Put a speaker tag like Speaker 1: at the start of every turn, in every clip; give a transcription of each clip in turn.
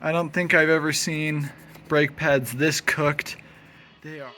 Speaker 1: I don't think I've ever seen brake pads this cooked. They are.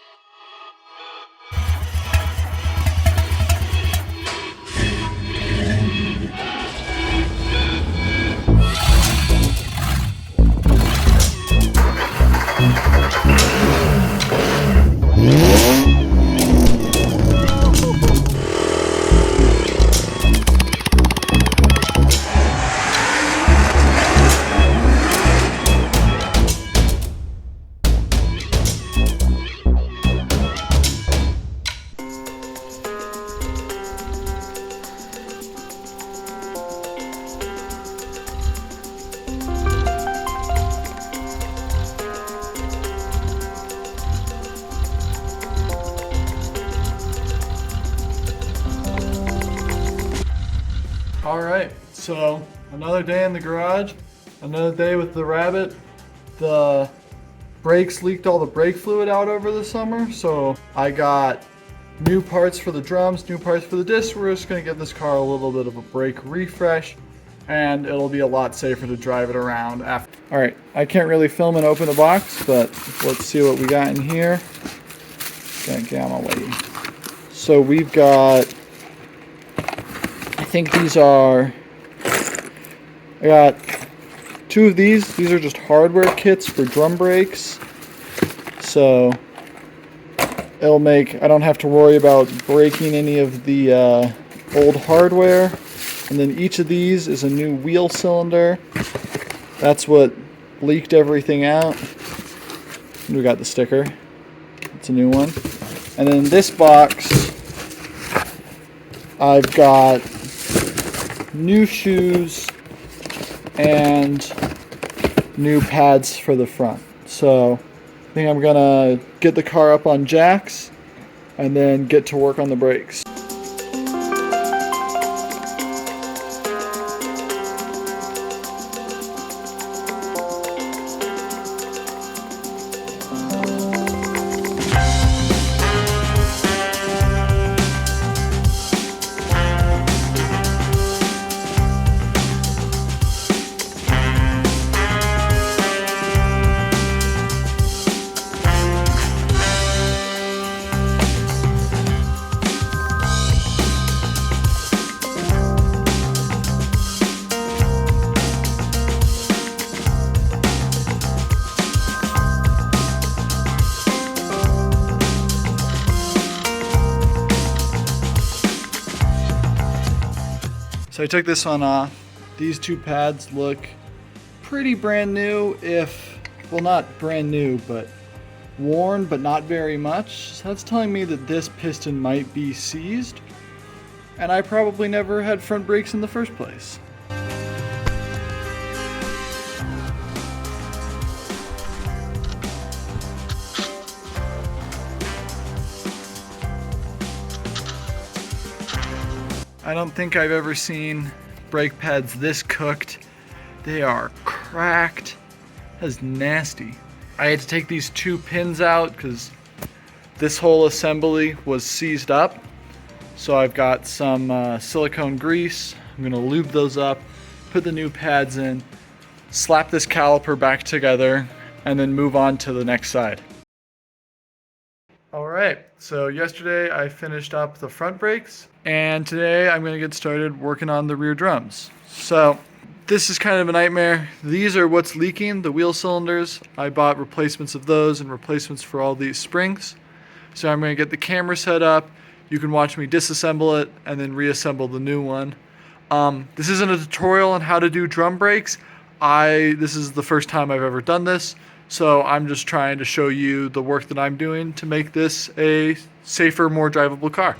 Speaker 1: Alright, so another day in the garage, another day with the Rabbit. The brakes leaked all the brake fluid out over the summer, so I got new parts for the drums, new parts for the discs. We're just going to give this car a little bit of a brake refresh, and it'll be a lot safer to drive it around after. Alright, I can't really film and open the box, but let's see what we got in here. Gonna get out of my way. So we've got, I think these are, I got two of these. These are just hardware kits for drum brakes. So it'll make, I don't have to worry about breaking any of the old hardware. And then each of these is a new wheel cylinder. That's what leaked everything out. And we got the sticker. It's a new one. And then in this box, I've got new shoes and new pads for the front. So I think I'm gonna get the car up on jacks and then get to work on the brakes. So I took this one off. These two pads look pretty brand new, well, not brand new, but worn, but not very much. So that's telling me that this piston might be seized, and I probably never had front brakes in the first place. I don't think I've ever seen brake pads this cooked. They are cracked. That's nasty. I had to take these two pins out because this whole assembly was seized up. So I've got some silicone grease. I'm gonna lube those up, put the new pads in, slap this caliper back together, and then move on to the next side. Alright, so yesterday I finished up the front brakes, and today I'm going to get started working on the rear drums. So this is kind of a nightmare. These are what's leaking, the wheel cylinders. I bought replacements of those and replacements for all these springs. So I'm going to get the camera set up. You can watch me disassemble it and then reassemble the new one. This isn't a tutorial on how to do drum brakes. This is the first time I've ever done this. So I'm just trying to show you the work that I'm doing to make this a safer, more drivable car.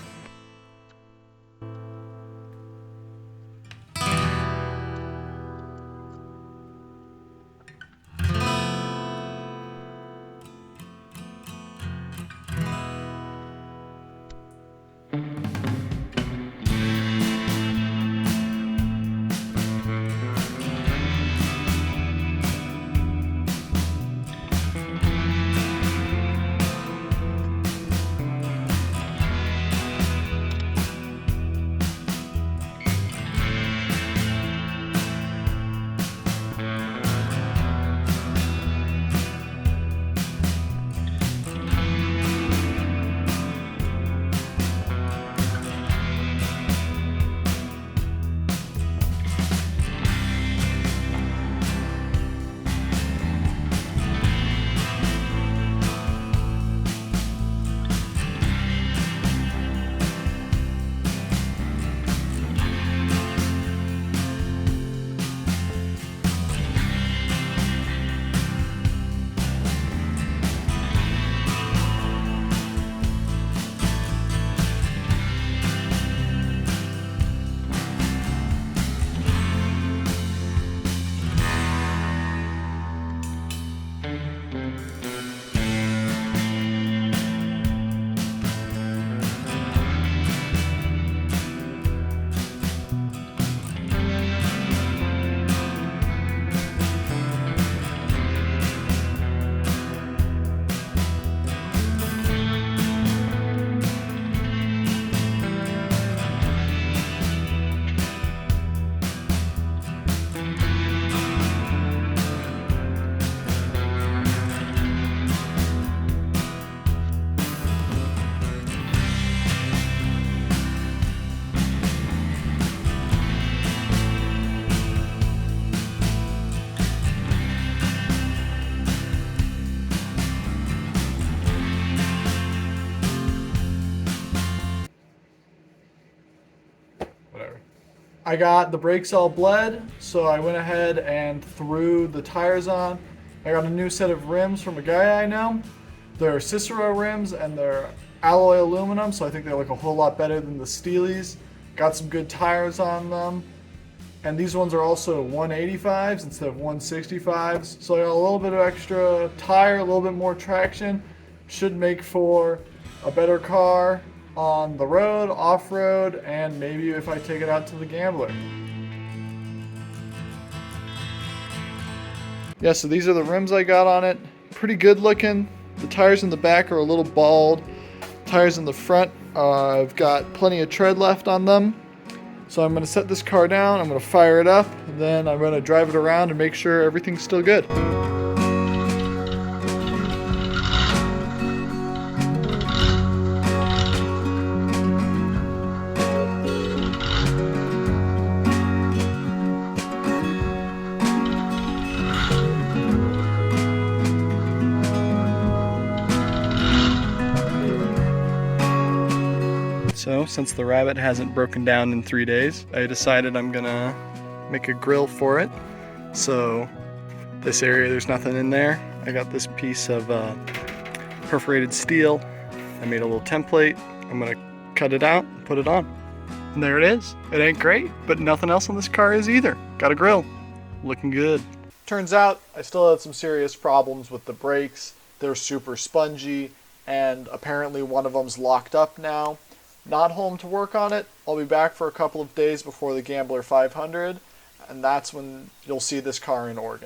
Speaker 1: I got the brakes all bled, so I went ahead and threw the tires on. I got a new set of rims from a guy I know. They're Cicero rims and they're alloy aluminum, so I think they look a whole lot better than the Steelies. Got some good tires on them. And these ones are also 185s instead of 165s. So I got a little bit of extra tire, a little bit more traction. Should make for a better car on the road, off-road, and maybe if I take it out to the Gambler. Yeah, so these are the rims I got on it. Pretty good looking. The tires in the back are a little bald. Tires in the front, I've got plenty of tread left on them. So I'm going to set this car down, I'm going to fire it up, and then I'm going to drive it around and make sure everything's still good. So, since the Rabbit hasn't broken down in 3 days, I decided I'm gonna make a grill for it. So, this area, there's nothing in there. I got this piece of perforated steel. I made a little template. I'm gonna cut it out and put it on. And there it is. It ain't great, but nothing else on this car is either. Got a grill. Looking good. Turns out, I still had some serious problems with the brakes. They're super spongy, and apparently one of them's locked up now. Not home to work on it. I'll be back for a couple of days before the Gambler 500, and that's when you'll see this car in Oregon.